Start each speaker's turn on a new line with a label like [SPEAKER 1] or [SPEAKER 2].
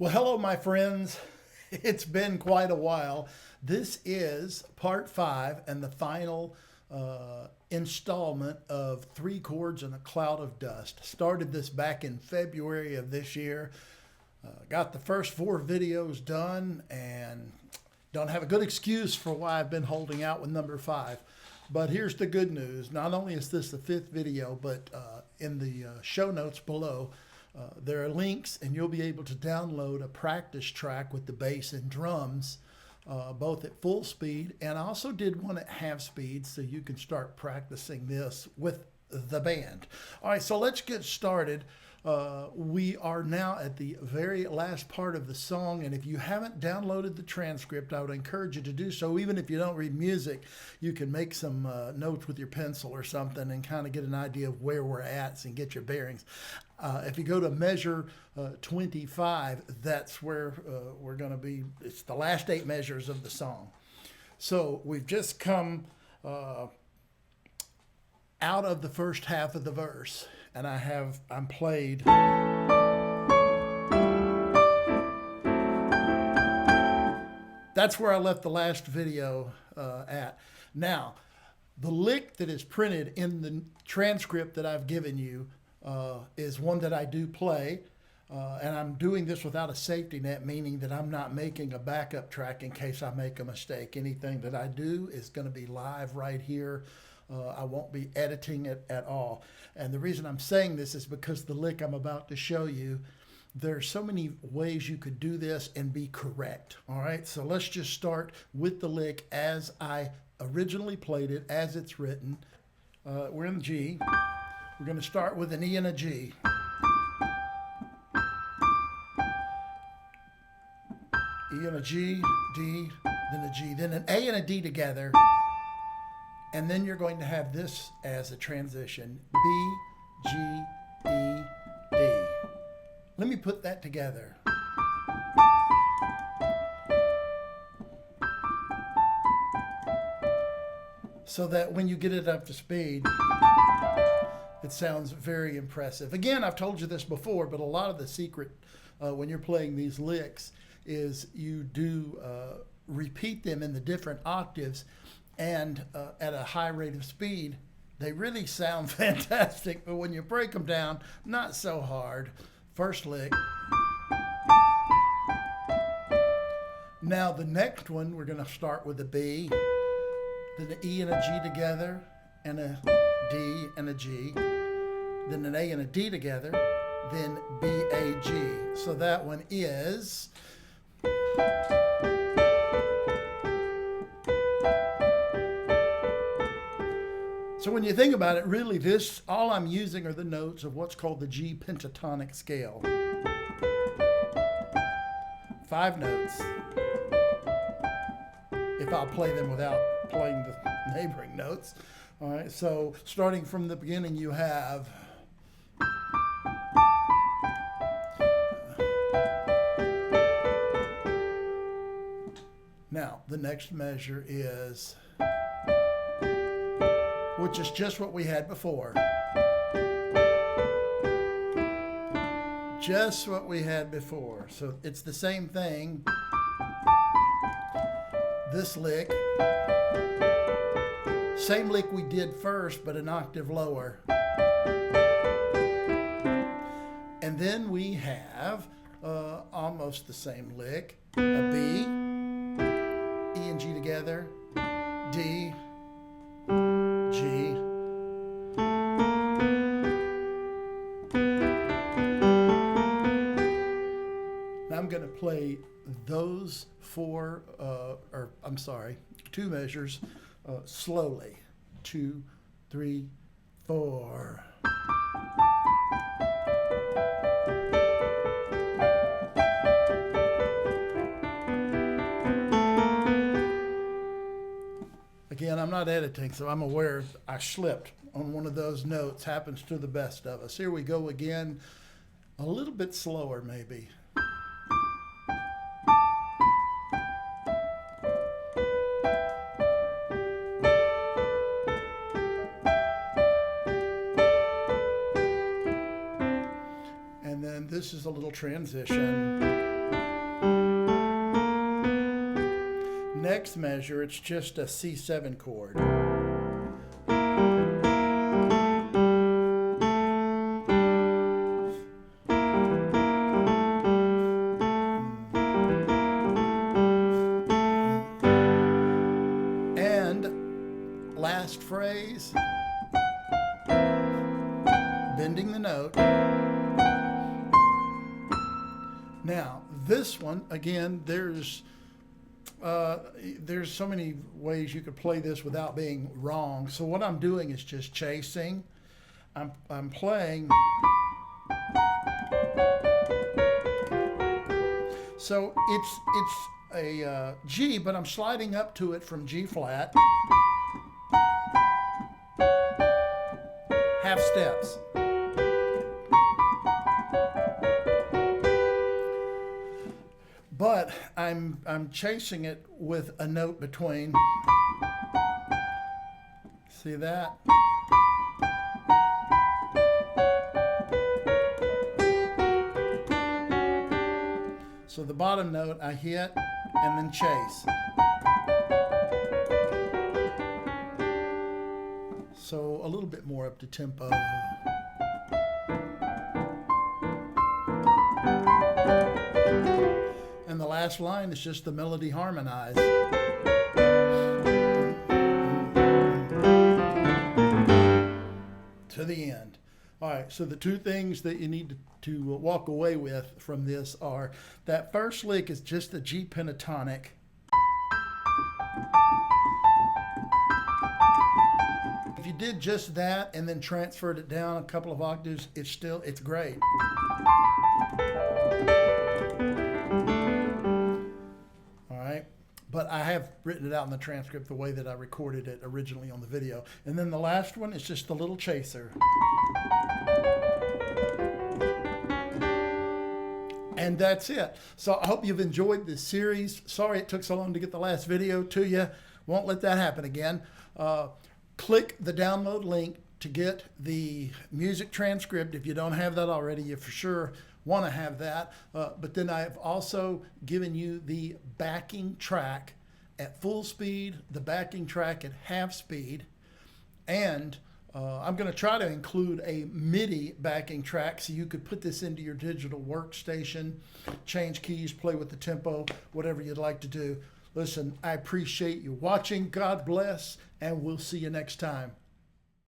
[SPEAKER 1] Well, hello, my friends. It's been quite a while. This is part 5 and the final installment of Three Chords and a Cloud of Dust. Started this back in February of this year. Got the first 4 videos done and don't have a good excuse for why I've been holding out with number 5. But here's the good news. Not only is this the 5th video, but in the show notes below, there are links and you'll be able to download a practice track with the bass and drums, both at full speed, and I also did one at half speed so you can start practicing this with the band. All right, so let's get started. We are now at the very last part of the song, and if you haven't downloaded the transcript, I would encourage you to do so. Even if you don't read music, you can make some notes with your pencil or something and kind of get an idea of where we're at and get your bearings. If you go to measure 25, that's where we're going to be. It's the last 8 measures of the song. So we've just come out of the first half of the verse, and I'm played. That's where I left the last video at. Now, the lick that is printed in the transcript that I've given you is one that I do play, and I'm doing this without a safety net, meaning that I'm not making a backup track in case I make a mistake. Anything that I do is going to be live right here. I won't be editing it at all. And the reason I'm saying this is because the lick I'm about to show you, there's so many ways you could do this and be correct. All right, so let's just start with the lick as I originally played it, as it's written. We're in G. We're going to start with an E and a G. E and a G, D, then a G, then an A and a D together. And then you're going to have this as a transition, B, G, E, D. Let me put that together. So that when you get it up to speed, it sounds very impressive. Again, I've told you this before, but a lot of the secret when you're playing these licks is you do repeat them in the different octaves, and at a high rate of speed, they really sound fantastic. But when you break them down, not so hard. First lick. Now the next one, we're going to start with a B, then an E and a G together, and a D and a G, then an A and a D together, then B, A, G. So that one is... So when you think about it, really this, all I'm using are the notes of what's called the G pentatonic scale. 5 notes. If I'll play them without playing the neighboring notes. All right, so starting from the beginning, you have... Now, the next measure is... which is just what we had before. Just what we had before. So it's the same thing. This lick. Same lick we did first, but an octave lower. And then we have almost the same lick. A B, E and G together, D, G. Now I'm going to play those 2 measures slowly. 2, 3, 4. Again, I'm not editing, so I'm aware I slipped on one of those notes. Happens to the best of us. Here we go again, a little bit slower maybe. And then this is a little transition. next measure, it's just a C7 chord. And last phrase, bending the note. Now, this one, again, there's so many ways you could play this without being wrong. So what I'm doing is just chasing. I'm playing. So it's a G, but I'm sliding up to it from G flat. Half steps. But I'm chasing it with a note between. See that? So the bottom note I hit and then chase. So a little bit more up to tempo. And the last line is just the melody harmonized. To the end. All right, so the two things that you need to walk away with from this are that first lick is just a G pentatonic. If you did just that and then transferred it down a couple of octaves, it's great. But I have written it out in the transcript the way that I recorded it originally on the video. And then the last one is just a little chaser. And that's it. So I hope you've enjoyed this series. Sorry it took so long to get the last video to you. Won't let that happen again. Click the download link to get the music transcript. If you don't have that already, you for sure want to have that. But then I have also given you the backing track at full speed, the backing track at half speed, and I'm going to try to include a MIDI backing track so you could put this into your digital workstation, change keys, play with the tempo, whatever you'd like to do. Listen, I appreciate you watching. God bless, and we'll see you next time.